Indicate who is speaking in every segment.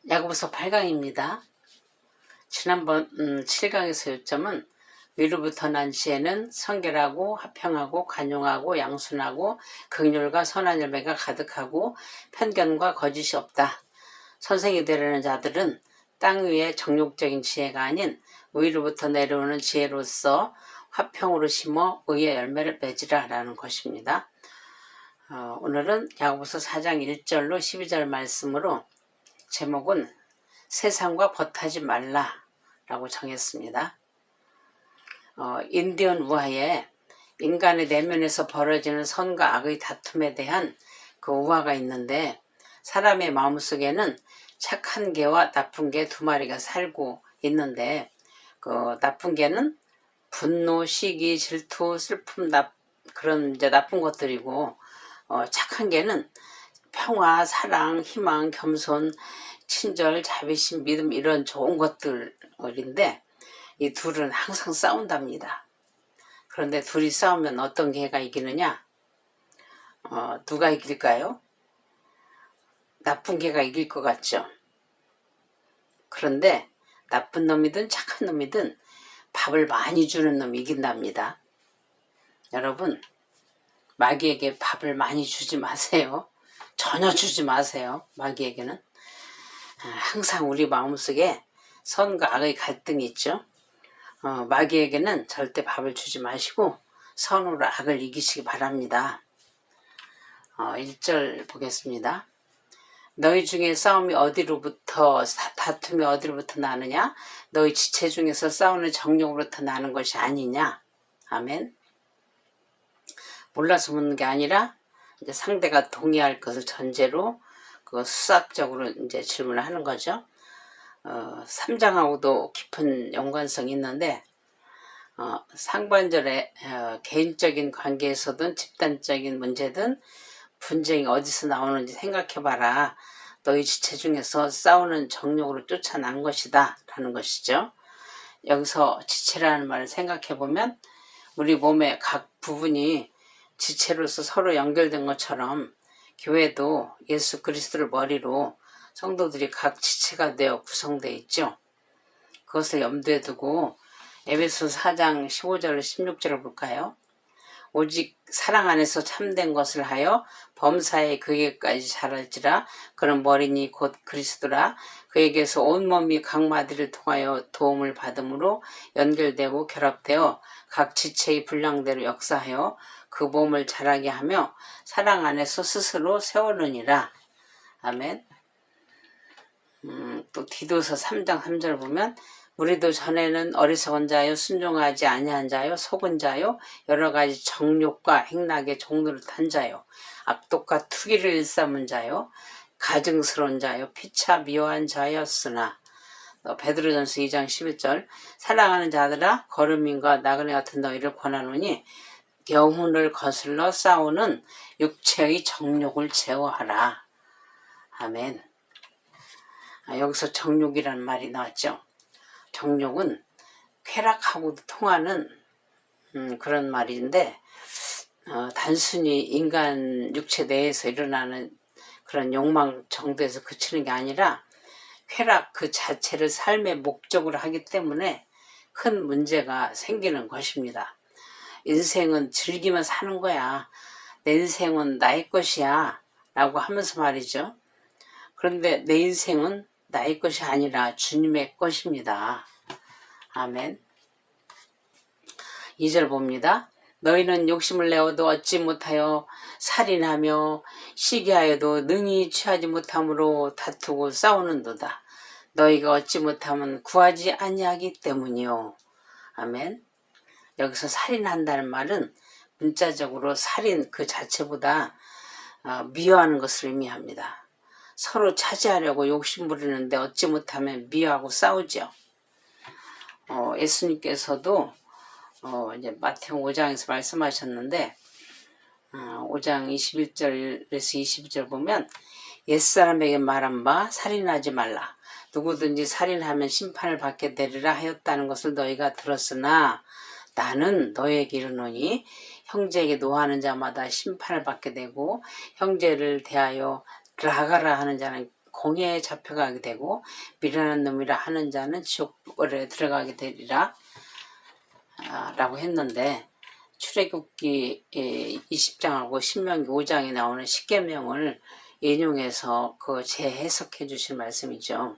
Speaker 1: 야고보서 8강입니다. 지난번 7강에서 요점은 위로부터 난 지혜는 성결하고 화평하고 관용하고 양순하고 긍휼과 선한 열매가 가득하고 편견과 거짓이 없다. 선생이 되려는 자들은 땅 위에 정욕적인 지혜가 아닌 위로부터 내려오는 지혜로서 화평으로 심어 의의 열매를 맺으라 라는 것입니다. 오늘은 야고보서 4장 1절로 12절 말씀으로 제목은 세상과 벗하지 말라 라고 정했습니다. 인디언 우화에 인간의 내면에서 벌어지는 선과 악의 다툼에 대한 그 우화가 있는데, 사람의 마음속에는 착한 개와 나쁜 개 두 마리가 살고 있는데, 그 나쁜 개는 분노, 시기, 질투, 슬픔, 그런 이제 나쁜 것들이고, 착한 개는 평화, 사랑, 희망, 겸손, 친절, 자비심, 믿음 이런 좋은 것들인데, 이 둘은 항상 싸운답니다. 그런데 둘이 싸우면 어떤 개가 이기느냐? 누가 이길까요? 나쁜 개가 이길 것 같죠. 그런데 나쁜 놈이든 착한 놈이든 밥을 많이 주는 놈이 이긴답니다. 여러분, 마귀에게 밥을 많이 주지 마세요. 전혀 주지 마세요. 마귀에게는. 항상 우리 마음속에 선과 악의 갈등이 있죠. 마귀에게는 절대 밥을 주지 마시고 선으로 악을 이기시기 바랍니다. 1절 보겠습니다. 너희 중에 다툼이 어디로부터 나느냐? 너희 지체 중에서 싸우는 정욕으로부터 나는 것이 아니냐? 아멘. 몰라서 묻는 게 아니라 이제 상대가 동의할 것을 전제로 그 수학적으로 이제 질문을 하는 거죠. 3장하고도 깊은 연관성이 있는데, 상반절에 개인적인 관계에서든 집단적인 문제든 분쟁이 어디서 나오는지 생각해봐라. 너희 지체 중에서 싸우는 정욕으로 쫓아난 것이다 라는 것이죠. 여기서 지체라는 말을 생각해보면 우리 몸의 각 부분이 지체로서 서로 연결된 것처럼 교회도 예수 그리스도를 머리로 성도들이 각 지체가 되어 구성되어 있죠. 그것을 염두에 두고 에베소 4장 15절 16절을 볼까요? 오직 사랑 안에서 참된 것을 하여 범사에 그에게까지 자랄지라. 그런 머리니 곧 그리스도라. 그에게서 온몸이 각 마디를 통하여 도움을 받음으로 연결되고 결합되어 각 지체의 분량대로 역사하여 그 몸을 자라게 하며 사랑 안에서 스스로 세우느니라. 아멘. 또 디도서 3장 3절 보면 우리도 전에는 어리석은 자요, 순종하지 아니한 자요, 속은 자요, 여러 가지 정욕과 행락의 종로를 탄 자요, 악독과 투기를 일삼은 자요, 가증스러운 자요, 피차 미워한 자였으나. 베드로전서 2장 11절 사랑하는 자들아, 거름인과 나그네 같은 너희를 권하노니 영혼을 거슬러 싸우는 육체의 정욕을 제어하라. 아멘. 여기서 정욕이라는 말이 나왔죠. 정욕은 쾌락하고도 통하는 그런 말인데, 단순히 인간 육체 내에서 일어나는 그런 욕망 정도에서 그치는 게 아니라 쾌락 그 자체를 삶의 목적으로 하기 때문에 큰 문제가 생기는 것입니다. 인생은 즐기며 사는 거야. 내 인생은 나의 것이야 라고 하면서 말이죠. 그런데 내 인생은 나의 것이 아니라 주님의 것입니다. 아멘. 2절 봅니다. 너희는 욕심을 내어도 얻지 못하여 살인하며 시기하여도 능히 취하지 못함으로 다투고 싸우는도다. 너희가 얻지 못하면 구하지 아니하기 때문이요. 아멘. 여기서 살인한다는 말은 문자적으로 살인 그 자체보다 미워하는 것을 의미합니다. 서로 차지하려고 욕심 부리는데 얻지 못하면 미워하고 싸우죠. 예수님께서도 이제 마태복음 5장에서 말씀하셨는데, 5장 21절에서 22절 보면 옛사람에게 말한 바 살인하지 말라. 누구든지 살인하면 심판을 받게 되리라 하였다는 것을 너희가 들었으나 나는 너희에게 이르노니 형제에게 노하는 자마다 심판을 받게 되고 형제를 대하여 라가라 하는 자는 공회에 잡혀가게 되고 미련한 놈이라 하는 자는 지옥불에 들어가게 되리라 라고 했는데, 출애굽기 20장하고 신명기 5장에 나오는 십계명을 인용해서 그 재해석해 주신 말씀이죠.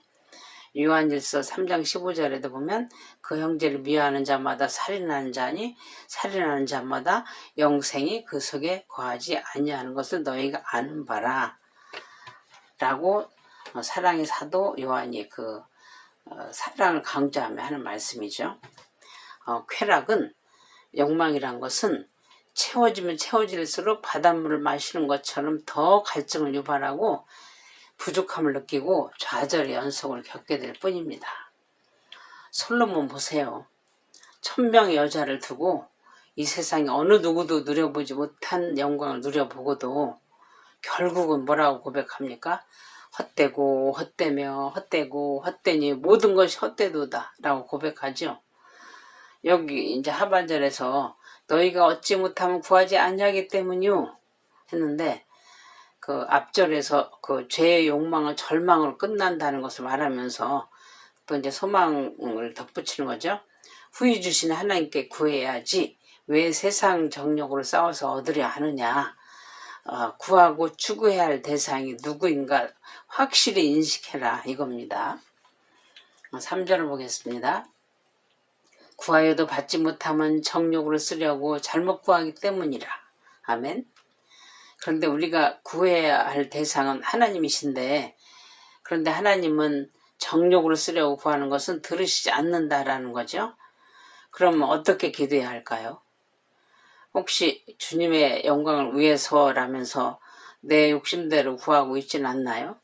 Speaker 1: 요한일서 3장 15절에도 보면 그 형제를 미워하는 자마다 살인하는 자니 살인하는 자마다 영생이 그 속에 거하지 아니하는 것을 너희가 아는 바라 라고 사랑의 사도 요한이 그 사랑을 강조하며 하는 말씀이죠. 쾌락은, 욕망이란 것은 채워지면 채워질수록 바닷물을 마시는 것처럼 더 갈증을 유발하고 부족함을 느끼고 좌절의 연속을 겪게 될 뿐입니다. 솔로몬 보세요. 1000명의 여자를 두고 이 세상에 어느 누구도 누려보지 못한 영광을 누려보고도 결국은 뭐라고 고백합니까? 헛되고 헛되며 헛되고 헛되니 모든 것이 헛되도다 라고 고백하죠. 여기 이제 하반절에서 너희가 얻지 못하면 구하지 아니하기 때문이요 했는데, 그 앞절에서 그 죄의 욕망을 절망으로 끝난다는 것을 말하면서 또 이제 소망을 덧붙이는 거죠. 후히 주신 하나님께 구해야지 왜 세상 정욕으로 싸워서 얻으려 하느냐. 구하고 추구해야 할 대상이 누구인가 확실히 인식해라 이겁니다. 3절을 보겠습니다. 구하여도 받지 못하면 정욕으로 쓰려고 잘못 구하기 때문이라. 아멘. 그런데 우리가 구해야 할 대상은 하나님이신데, 그런데 하나님은 정욕으로 쓰려고 구하는 것은 들으시지 않는다라는 거죠. 그러면 어떻게 기도해야 할까요? 혹시 주님의 영광을 위해서라면서 내 욕심대로 구하고 있지는 않나요?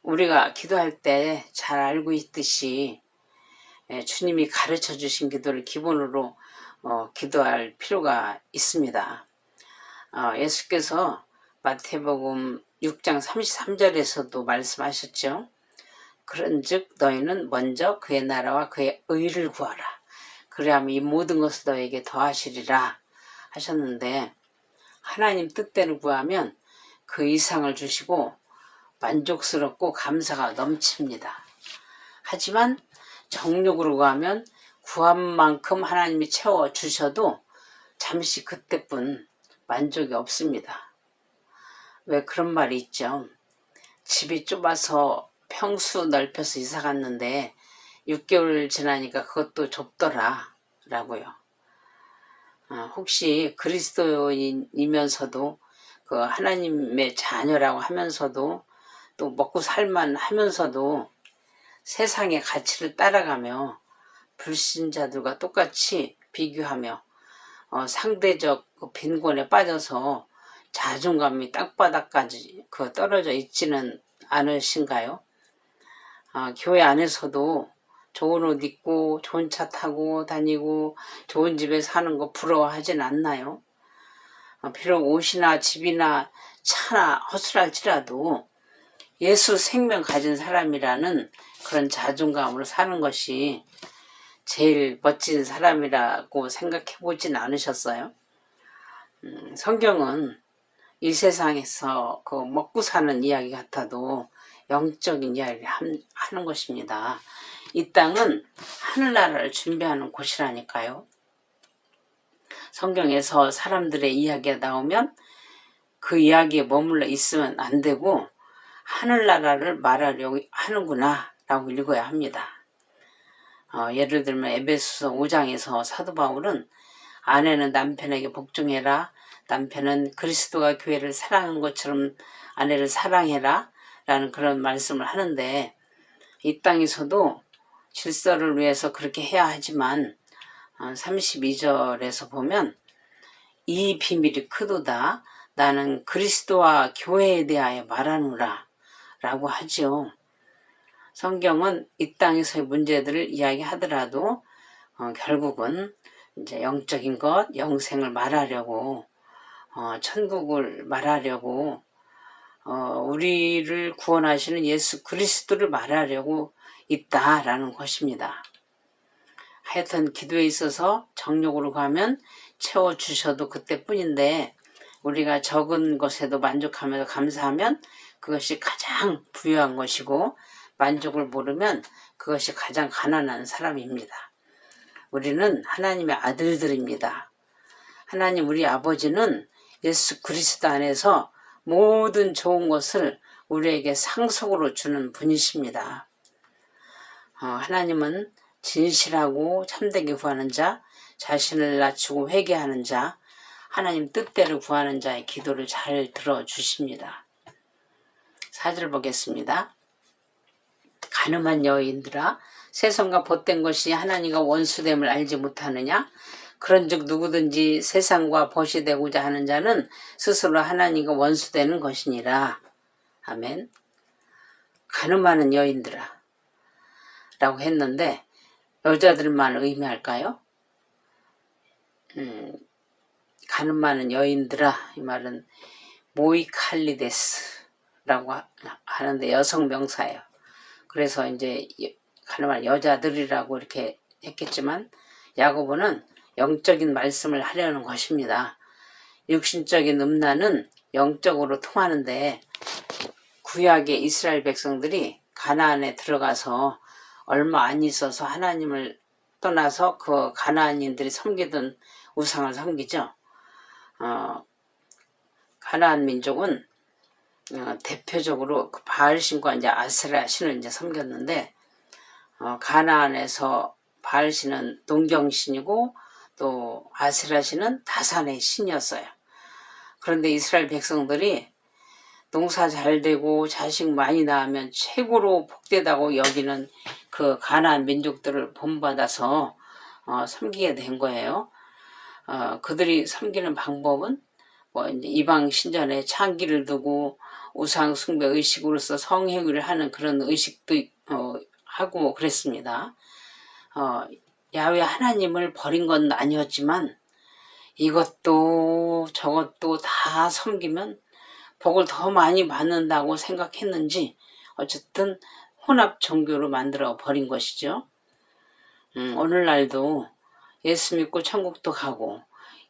Speaker 1: 우리가 기도할 때 잘 알고 있듯이 주님이 가르쳐 주신 기도를 기본으로 기도할 필요가 있습니다. 예수께서 마태복음 6장 33절에서도 말씀하셨죠. 그런즉 너희는 먼저 그의 나라와 그의 의를 구하라. 그래야만 이 모든 것을 너에게 더하시리라 하셨는데, 하나님 뜻대로 구하면 그 이상을 주시고 만족스럽고 감사가 넘칩니다. 하지만 정욕으로 구하면 구한 만큼 하나님이 채워주셔도 잠시 그때뿐 만족이 없습니다. 왜 그런 말이 있죠. 집이 좁아서 평수 넓혀서 이사 갔는데 6개월 지나니까 그것도 좁더라 라고요. 혹시 그리스도인이면서도 그 하나님의 자녀라고 하면서도 또 먹고 살만 하면서도 세상의 가치를 따라가며 불신자들과 똑같이 비교하며 상대적 빈곤에 빠져서 자존감이 땅바닥까지 떨어져 있지는 않으신가요? 교회 안에서도 좋은 옷 입고 좋은 차 타고 다니고 좋은 집에 사는 거 부러워하진 않나요? 비록 옷이나 집이나 차나 허술할지라도 예수 생명 가진 사람이라는 그런 자존감으로 사는 것이 제일 멋진 사람이라고 생각해 보진 않으셨어요? 성경은 이 세상에서 그 먹고 사는 이야기 같아도 영적인 이야기를 하는 것입니다. 이 땅은 하늘나라를 준비하는 곳이라니까요. 성경에서 사람들의 이야기가 나오면 그 이야기에 머물러 있으면 안 되고 하늘나라를 말하려고 하는구나 라고 읽어야 합니다. 예를 들면 에베소서 5장에서 사도 바울은 아내는 남편에게 복종해라, 남편은 그리스도가 교회를 사랑하는 것처럼 아내를 사랑해라 라는 그런 말씀을 하는데, 이 땅에서도 질서를 위해서 그렇게 해야 하지만 32절에서 보면 이 비밀이 크도다 나는 그리스도와 교회에 대하여 말하노라 라고 하죠. 성경은 이 땅에서의 문제들을 이야기하더라도 결국은 이제 영적인 것, 영생을 말하려고 천국을 말하려고 우리를 구원하시는 예수 그리스도를 말하려고 있다라는 것입니다. 하여튼 기도에 있어서 정욕으로 가면 채워주셔도 그때뿐인데 우리가 적은 것에도 만족하면서 감사하면 그것이 가장 부유한 것이고 만족을 모르면 그것이 가장 가난한 사람입니다. 우리는 하나님의 아들들입니다. 하나님 우리 아버지는 예수 그리스도 안에서 모든 좋은 것을 우리에게 상속으로 주는 분이십니다. 하나님은 진실하고 참되게 구하는 자, 자신을 낮추고 회개하는 자, 하나님 뜻대로 구하는 자의 기도를 잘 들어주십니다. 4절 보겠습니다. 가늠한 여인들아, 세상과 벗된 것이 하나님과 원수됨을 알지 못하느냐? 그런즉 누구든지 세상과 벗이 되고자 하는 자는 스스로 하나님과 원수되는 것이니라. 아멘. 가늠하는 여인들아 라고 했는데 여자들만 의미할까요? 가늠하는 여인들아, 이 말은 모이칼리데스라고 하는데 여성 명사예요. 그래서 이제 가늠한 여자들이라고 이렇게 했겠지만 야고보는 영적인 말씀을 하려는 것입니다. 육신적인 음란은 영적으로 통하는데 구약의 이스라엘 백성들이 가나안에 들어가서 얼마 안 있어서 하나님을 떠나서 그 가나안인들이 섬기던 우상을 섬기죠. 가나안 민족은 대표적으로 그 바알신과 이제 아세라 신을 이제 섬겼는데 가나안에서 바알신은 농경신이고 또 아세라 신은 다산의 신이었어요. 그런데 이스라엘 백성들이 농사 잘 되고 자식 많이 낳으면 최고로 복되다고 여기는 그 가나안 민족들을 본받아서 섬기게 된 거예요. 그들이 섬기는 방법은 뭐 이제 이방 신전에 창기를 두고 우상 숭배 의식으로서 성행위를 하는 그런 의식도 하고 그랬습니다. 야훼 하나님을 버린 건 아니었지만 이것도 저것도 다 섬기면 복을 더 많이 받는다고 생각했는지 어쨌든 혼합 종교로 만들어 버린 것이죠. 오늘날도 예수 믿고 천국도 가고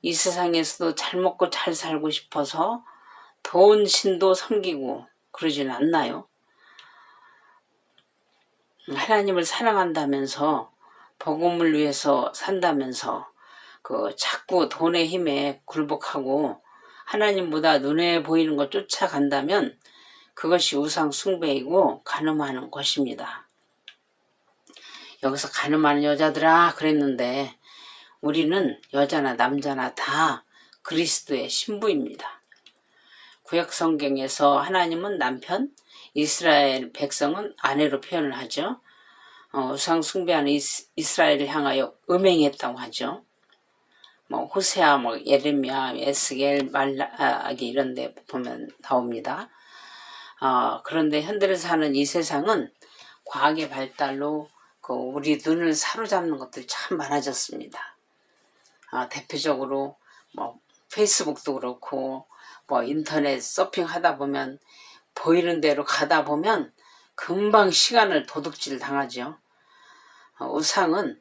Speaker 1: 이 세상에서도 잘 먹고 잘 살고 싶어서 돈 신도 섬기고 그러지는 않나요? 하나님을 사랑한다면서 복음을 위해서 산다면서 그 자꾸 돈의 힘에 굴복하고 하나님보다 눈에 보이는 것 쫓아간다면 그것이 우상 숭배이고 간음하는 것입니다. 여기서 간음하는 여자들아 그랬는데 우리는 여자나 남자나 다 그리스도의 신부입니다. 구약 성경에서 하나님은 남편, 이스라엘 백성은 아내로 표현을 하죠. 우상 숭배하는 이스라엘을 향하여 음행했다고 하죠. 뭐 호세아, 뭐 예레미야, 에스겔, 말라기 이런 데 보면 나옵니다. 그런데 현대를 사는 이 세상은 과학의 발달로 우리 눈을 사로잡는 것들이 참 많아졌습니다. 대표적으로 뭐 페이스북도 그렇고 뭐 인터넷 서핑하다 보면 보이는 대로 가다 보면 금방 시간을 도둑질 당하죠. 우상은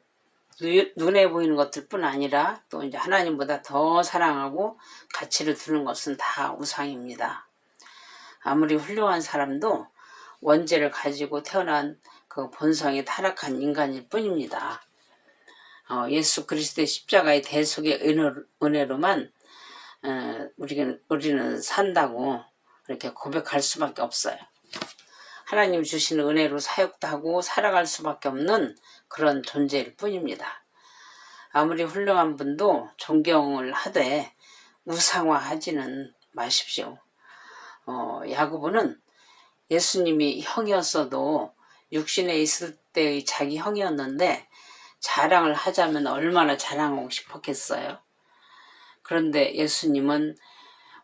Speaker 1: 눈에 보이는 것들 뿐 아니라 또 이제 하나님보다 더 사랑하고 가치를 두는 것은 다 우상입니다. 아무리 훌륭한 사람도 원죄를 가지고 태어난 그 본성이 타락한 인간일 뿐입니다. 예수 그리스도의 십자가의 대속의 은혜로만 우리는 산다고 이렇게 고백할 수밖에 없어요. 하나님 주시는 은혜로 사역도 하고 살아갈 수밖에 없는 그런 존재일 뿐입니다. 아무리 훌륭한 분도 존경을 하되 우상화하지는 마십시오. 야고보는 예수님이 형이었어도 육신에 있을 때의 자기 형이었는데 자랑을 하자면 얼마나 자랑하고 싶었겠어요. 그런데 예수님은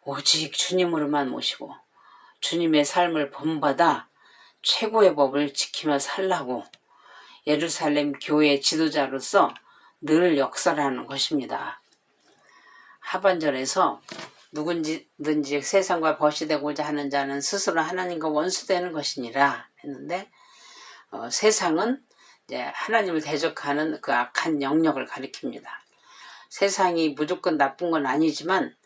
Speaker 1: 오직 주님으로만 모시고 주님의 삶을 본받아 최고의 법을 지키며 살라고 예루살렘 교회 지도자로서 늘 역사하는 것입니다. 하반절에서 누구든지 세상과 벗이 되고자 하는 자는 스스로 하나님과 원수되는 것이니라 했는데 세상은 이제 하나님을 대적하는 그 악한 영역을 가리킵니다. 세상이 무조건 나쁜 건 아니지만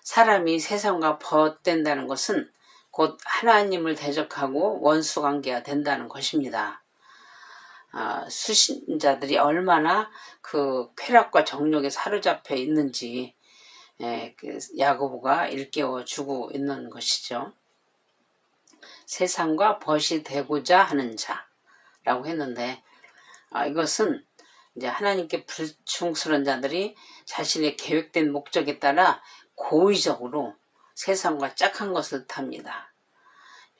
Speaker 1: 사람이 세상과 벗된다는 것은 곧 하나님을 대적하고 원수 관계가 된다는 것입니다. 수신자들이 얼마나 그 쾌락과 정욕에 사로잡혀 있는지 그 야고보가 일깨워 주고 있는 것이죠. 세상과 벗이 되고자 하는 자라고 했는데 이것은 이제 하나님께 불충스러운 자들이 자신의 계획된 목적에 따라 고의적으로 세상과 짝한 것을 뜻합니다.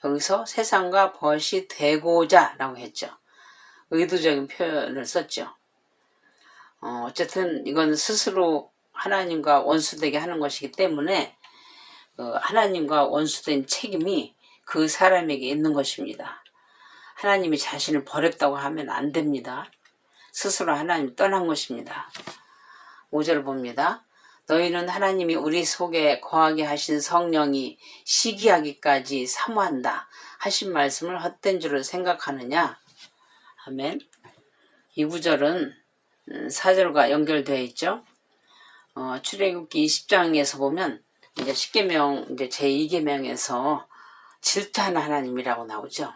Speaker 1: 여기서 세상과 벗이 되고자 라고 했죠. 의도적인 표현을 썼죠. 어쨌든 이건 스스로 하나님과 원수되게 하는 것이기 때문에 하나님과 원수된 책임이 그 사람에게 있는 것입니다. 하나님이 자신을 버렸다고 하면 안 됩니다. 스스로 하나님이 떠난 것입니다. 5절 봅니다. 너희는 하나님이 우리 속에 거하게 하신 성령이 시기하기까지 사모한다 하신 말씀을 헛된 줄을 생각하느냐? 아멘. 이 구절은 4절과 연결되어 있죠. 출애굽기 20장에서 보면 이제 10계명 이제 제2계명에서 질투하는 하나님이라고 나오죠.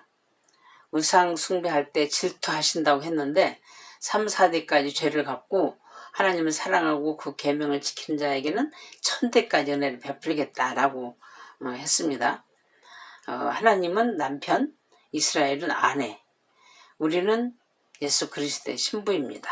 Speaker 1: 우상 숭배할 때 질투하신다고 했는데 3, 4대까지 죄를 갚고 하나님을 사랑하고 그 계명을 지키는 자에게는 1000대까지 은혜를 베풀겠다라고 했습니다. 하나님은 남편, 이스라엘은 아내, 우리는 예수 그리스도의 신부입니다.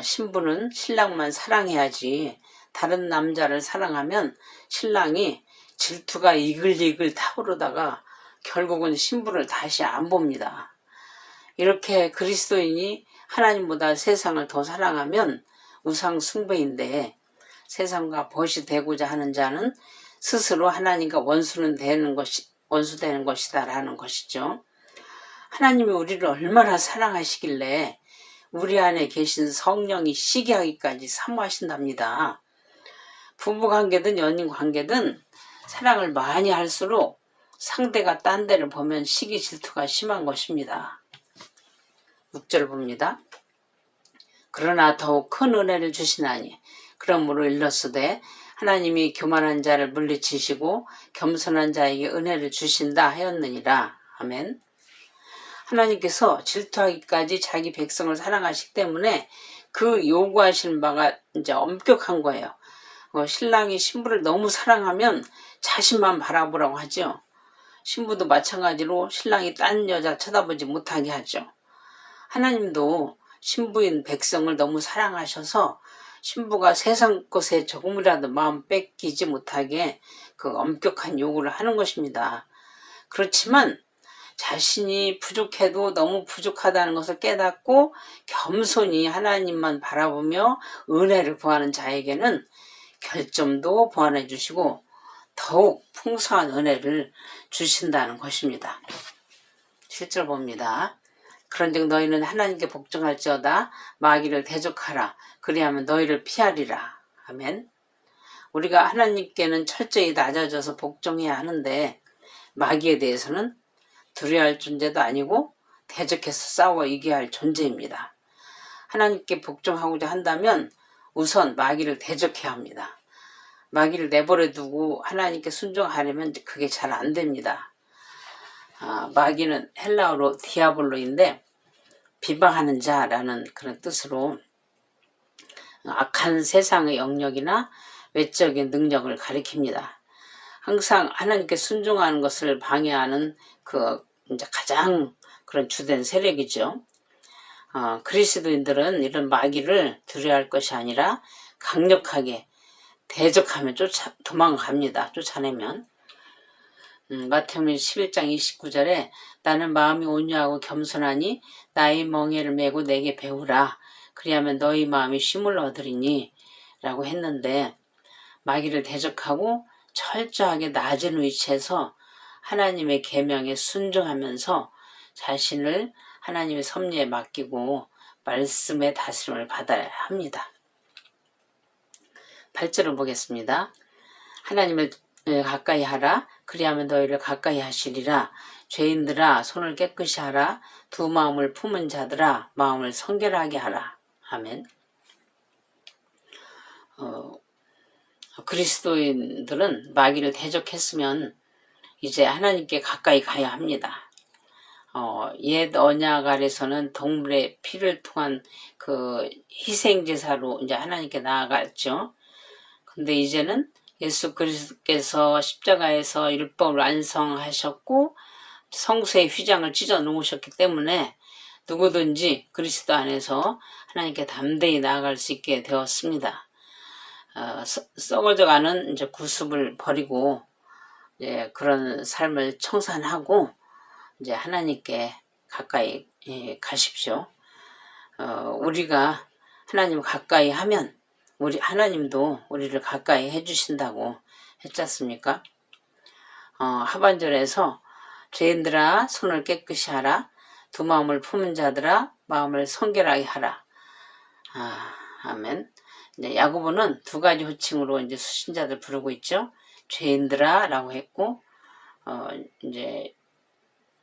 Speaker 1: 신부는 신랑만 사랑해야지 다른 남자를 사랑하면 신랑이 질투가 이글이글 타오르다가 결국은 신부를 다시 안 봅니다. 이렇게 그리스도인이 하나님보다 세상을 더 사랑하면 우상 숭배인데 세상과 벗이 되고자 하는 자는 스스로 하나님과 원수되는 것이다라는 것이죠. 하나님이 우리를 얼마나 사랑하시길래 우리 안에 계신 성령이 시기하기까지 사모하신답니다. 부부관계든 연인관계든 사랑을 많이 할수록 상대가 딴 데를 보면 시기 질투가 심한 것입니다. 6절 봅니다. 그러나 더욱 큰 은혜를 주시나니 그러므로 일렀으되 하나님이 교만한 자를 물리치시고 겸손한 자에게 은혜를 주신다 하였느니라. 아멘. 하나님께서 질투하기까지 자기 백성을 사랑하시기 때문에 그 요구하시는 바가 이제 엄격한 거예요. 신랑이 신부를 너무 사랑하면 자신만 바라보라고 하죠. 신부도 마찬가지로 신랑이 딴 여자 쳐다보지 못하게 하죠. 하나님도 신부인 백성을 너무 사랑하셔서 신부가 세상 것에 조금이라도 마음 뺏기지 못하게 그 엄격한 요구를 하는 것입니다. 그렇지만 자신이 부족해도 너무 부족하다는 것을 깨닫고 겸손히 하나님만 바라보며 은혜를 구하는 자에게는 결점도 보완해 주시고 더욱 풍성한 은혜를 주신다는 것입니다. 7절 봅니다. 그런즉 너희는 하나님께 복종할지어다 마귀를 대적하라 그리하면 너희를 피하리라. 아멘. 우리가 하나님께는 철저히 낮아져서 복종해야 하는데 마귀에 대해서는 두려워할 존재도 아니고 대적해서 싸워 이겨야 할 존재입니다. 하나님께 복종하고자 한다면 우선 마귀를 대적해야 합니다. 마귀를 내버려 두고 하나님께 순종하려면 그게 잘 안 됩니다. 마귀는 헬라어로 디아볼로인데 비방하는 자라는 그런 뜻으로 악한 세상의 영역이나 외적인 능력을 가리킵니다. 항상 하나님께 순종하는 것을 방해하는 그 이제 가장 그런 주된 세력이죠. 그리스도인들은 이런 마귀를 두려워할 것이 아니라 강력하게 대적하면 도망갑니다. 쫓아내면. 마태복음 11장 29절에 나는 마음이 온유하고 겸손하니 나의 멍에를 메고 내게 배우라 그리하면 너희 마음이 쉼을 얻으리니 라고 했는데 마귀를 대적하고 철저하게 낮은 위치에서 하나님의 계명에 순종하면서 자신을 하나님의 섭리에 맡기고 말씀의 다스림을 받아야 합니다. 8절을 보겠습니다. 하나님을 가까이 하라 그리하면 너희를 가까이 하시리라. 죄인들아 손을 깨끗이 하라. 두 마음을 품은 자들아 마음을 성결하게 하라. 아멘. 그리스도인들은 마귀를 대적했으면 이제 하나님께 가까이 가야 합니다. 옛 언약 아래서는 동물의 피를 통한 그 희생제사로 이제 하나님께 나아갔죠. 근데 이제는 예수 그리스도께서 십자가에서 율법을 완성하셨고 성소의 휘장을 찢어 놓으셨기 때문에 누구든지 그리스도 안에서 하나님께 담대히 나아갈 수 있게 되었습니다. 썩어져가는 이제 구습을 버리고 그런 삶을 청산하고 이제 하나님께 가까이 가십시오. 우리가 하나님 가까이 하면 하나님도 우리를 가까이 해주신다고 했지 않습니까? 하반절에서 죄인들아 손을 깨끗이 하라. 두 마음을 품은 자들아 마음을 성결하게 하라. 아멘. 이제 야고보는 두 가지 호칭으로 이제 수신자들 부르고 있죠. 죄인들아 라고 했고, 이제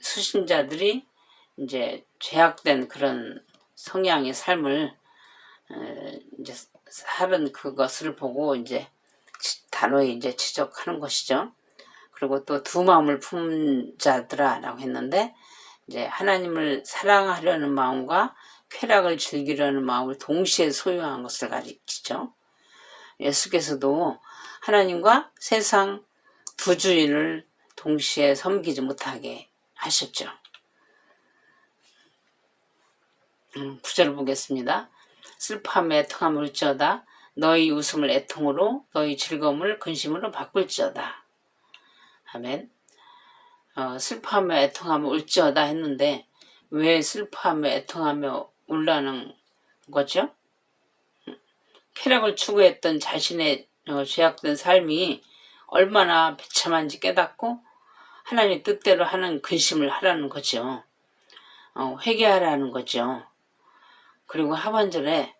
Speaker 1: 수신자들이 이제 죄악된 그런 성향의 삶을 이제 살은 그것을 보고 이제 단호히 이제 지적하는 것이죠. 그리고 또 두 마음을 품은 자들아라고 했는데 이제 하나님을 사랑하려는 마음과 쾌락을 즐기려는 마음을 동시에 소유한 것을 가리키죠. 예수께서도 하나님과 세상 두 주인을 동시에 섬기지 못하게 하셨죠. 9절 보겠습니다. 슬픔에 애통함을 울지어다. 너희 웃음을 애통으로 너희 즐거움을 근심으로 바꿀지어다. 아멘. 슬퍼하며 애통하며 울지어다 했는데 왜 슬퍼하며 애통하며 울라는 거죠? 쾌락을 추구했던 자신의 죄악된 삶이 얼마나 비참한지 깨닫고 하나님의 뜻대로 하는 근심을 하라는 거죠. 회개하라는 거죠. 그리고 하반절에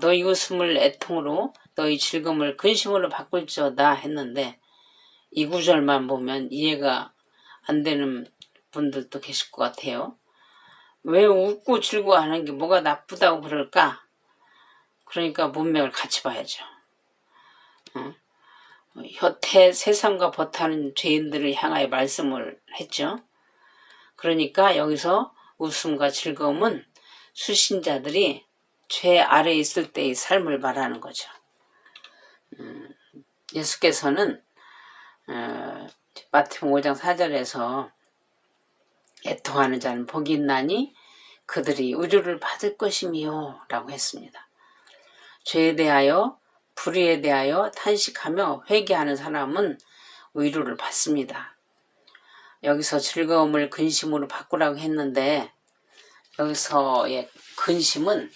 Speaker 1: 너희 웃음을 애통으로 너희 즐거움을 근심으로 바꿀지어다 했는데 이 구절만 보면 이해가 안 되는 분들도 계실 것 같아요. 왜 웃고 즐거워하는 게 뭐가 나쁘다고 그럴까? 그러니까 문맥을 같이 봐야죠. 혀태 세상과 버타는 죄인들을 향하여 말씀을 했죠. 그러니까 여기서 웃음과 즐거움은 수신자들이 죄 아래에 있을 때의 삶을 말하는 거죠. 예수께서는 마태복음 5장 4절에서 애통하는 자는 복이 있나니 그들이 의료를 받을 것이미요 라고 했습니다. 죄에 대하여 불의에 대하여 탄식하며 회개하는 사람은 위로를 받습니다. 여기서 즐거움을 근심으로 바꾸라고 했는데 여기서의 근심은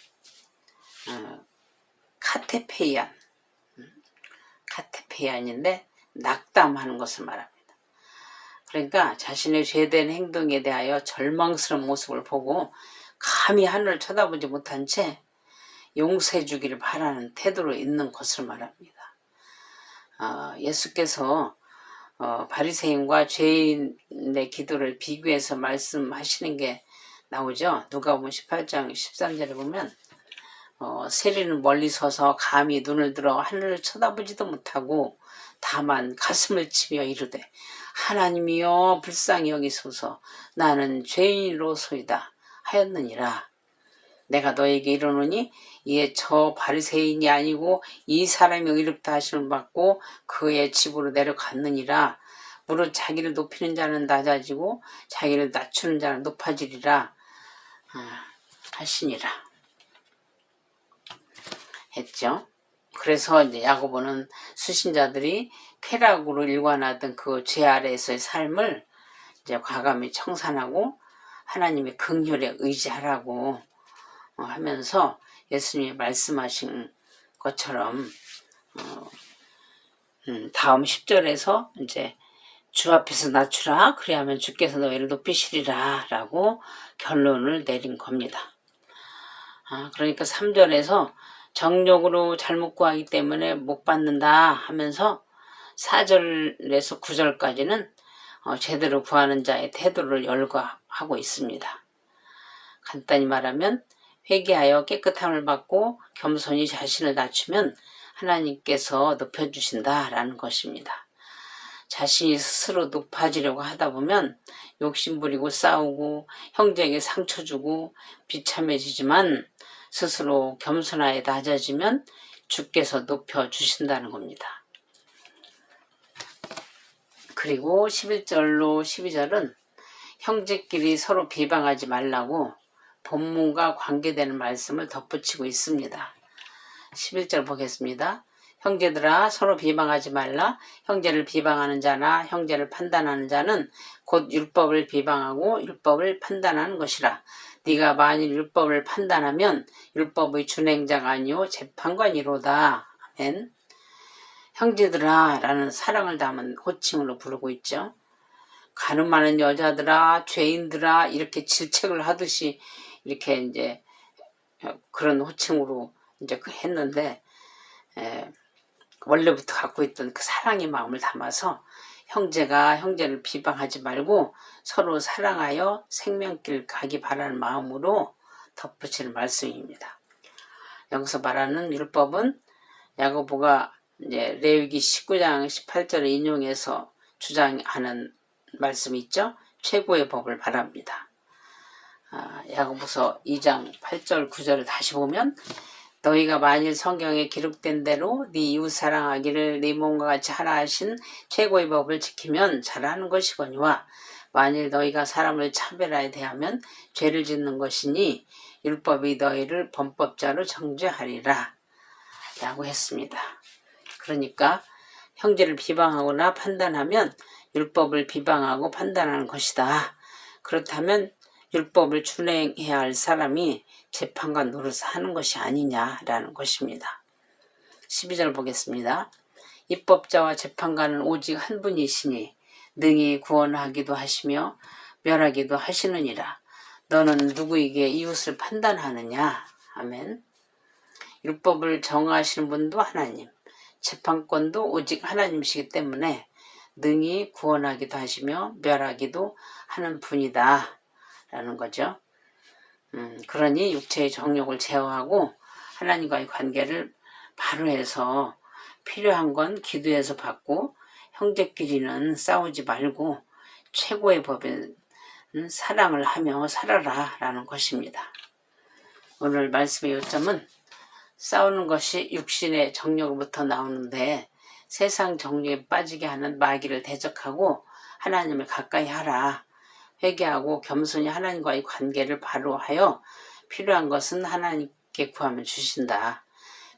Speaker 1: 카테페이안인데 낙담하는 것을 말합니다. 그러니까 자신의 죄된 행동에 대하여 절망스러운 모습을 보고 감히 하늘을 쳐다보지 못한 채 용서해 주기를 바라는 태도로 있는 것을 말합니다. 예수께서 바리새인과 죄인의 기도를 비교해서 말씀하시는 게 나오죠. 누가복음 18장 13절에 보면 세리는 멀리 서서 감히 눈을 들어 하늘을 쳐다보지도 못하고 다만 가슴을 치며 이르되 하나님이여 불쌍히 여기소서 나는 죄인으로소이다 하였느니라. 내가 너에게 이르노니 이에 저 바리새인이 아니고 이 사람이 의롭다 하심을 받고 그의 집으로 내려갔느니라. 무릇 자기를 높이는 자는 낮아지고 자기를 낮추는 자는 높아지리라 하시니라 했죠. 그래서 이제 야고보는 수신자들이 쾌락으로 일관하던 그 죄 아래에서의 삶을 이제 과감히 청산하고 하나님의 긍휼에 의지하라고 하면서 예수님이 말씀하신 것처럼 다음 10절에서 이제 주 앞에서 낮추라 그리하면 주께서 너희를 높이시리라 라고 결론을 내린 겁니다. 그러니까 3절에서 정욕으로 잘못 구하기 때문에 못 받는다 하면서 4절에서 9절까지는 제대로 구하는 자의 태도를 열거하고 있습니다. 간단히 말하면 회개하여 깨끗함을 받고 겸손히 자신을 낮추면 하나님께서 높여주신다라는 것입니다. 자신이 스스로 높아지려고 하다 보면 욕심부리고 싸우고 형제에게 상처 주고 비참해지지만 스스로 겸손하게 낮아지면 주께서 높여주신다는 겁니다. 그리고 11절로 12절은 형제끼리 서로 비방하지 말라고 본문과 관계되는 말씀을 덧붙이고 있습니다. 11절 보겠습니다. 형제들아 서로 비방하지 말라. 형제를 비방하는 자나 형제를 판단하는 자는 곧 율법을 비방하고 율법을 판단하는 것이라. 네가 만일 율법을 판단하면 율법의 준행자가 아니요 재판관이로다. 아멘. 형제들아 라는 사랑을 담은 호칭으로 부르고 있죠. 가늠 많은 여자들아, 죄인들아 이렇게 질책을 하듯이 이렇게 이제 그런 호칭으로 이제 했는데 원래부터 갖고 있던 그 사랑의 마음을 담아서 형제가 형제를 비방하지 말고 서로 사랑하여 생명길 가기 바라는 마음으로 덧붙이는 말씀입니다. 여기서 말하는 율법은 야고보가 이제 레위기 19장 18절을 인용해서 주장하는 말씀이 있죠. 최고의 법을 바랍니다. 야고보서 2장 8절 9절을 다시 보면 너희가 만일 성경에 기록된 대로 네 이웃 사랑하기를 네 몸과 같이 하라 하신 최고의 법을 지키면 잘하는 것이거니와 만일 너희가 사람을 차별하여 대하면 죄를 짓는 것이니 율법이 너희를 범법자로 정죄하리라 라고 했습니다. 그러니까 형제를 비방하거나 판단하면 율법을 비방하고 판단하는 것이다. 그렇다면 율법을 준행해야 할 사람이 재판관 노릇을 하는 것이 아니냐라는 것입니다. 12절 보겠습니다. 입법자와 재판관은 오직 한 분이시니 능히 구원하기도 하시며 멸하기도 하시느니라. 너는 누구에게 이웃을 판단하느냐? 아멘. 율법을 정하시는 분도 하나님, 재판권도 오직 하나님이시기 때문에 능히 구원하기도 하시며 멸하기도 하는 분이다 라는 거죠. 그러니 육체의 정욕을 제어하고 하나님과의 관계를 바로 해서 필요한 건 기도해서 받고 형제끼리는 싸우지 말고 최고의 법인 사랑을 하며 살아라 라는 것입니다. 오늘 말씀의 요점은 싸우는 것이 육신의 정욕으로부터 나오는데 세상 정욕에 빠지게 하는 마귀를 대적하고 하나님을 가까이 하라. 회개하고 겸손히 하나님과의 관계를 바로 하여 필요한 것은 하나님께 구하면 주신다.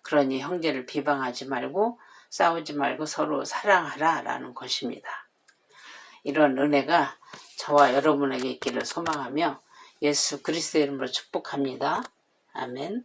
Speaker 1: 그러니 형제를 비방하지 말고 싸우지 말고 서로 사랑하라 라는 것입니다. 이런 은혜가 저와 여러분에게 있기를 소망하며 예수 그리스도의 이름으로 축복합니다. 아멘.